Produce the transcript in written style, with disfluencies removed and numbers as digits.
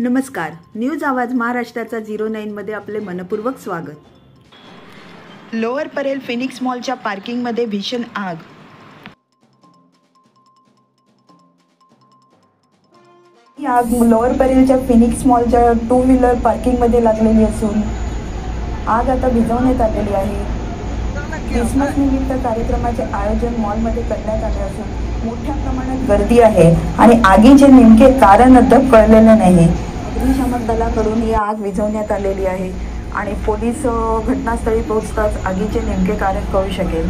नमस्कार. न्यूज आवाज महाराष्ट्राचा 09 मध्ये आपले मनपूर्वक स्वागत. लोअर परेल फिनिक्स मॉलच्या पार्किंगमध्ये भीषण आग. ही आग लोअर परेलच्या फिनिक्स मॉलच्या 2 व्हीलर पार्किंगमध्ये लागलेली असून आग आता विझवण्यात आलेली आहे. क्रिसमस निमित्त कार्यक्रमाचे आयोजन मॉलमध्ये करण्यात आले असून मोठ्या प्रमाणात गर्दी आहे आणि आगीचे नेमके कारण अद्याप कळलेले नाही. अग्निशमन दलाकडून ही आग विझवण्यात आलेली आहे आणि पोलीस घटनास्थळी पोहोचताच आगीचे नेमके कारण कळू शकेल.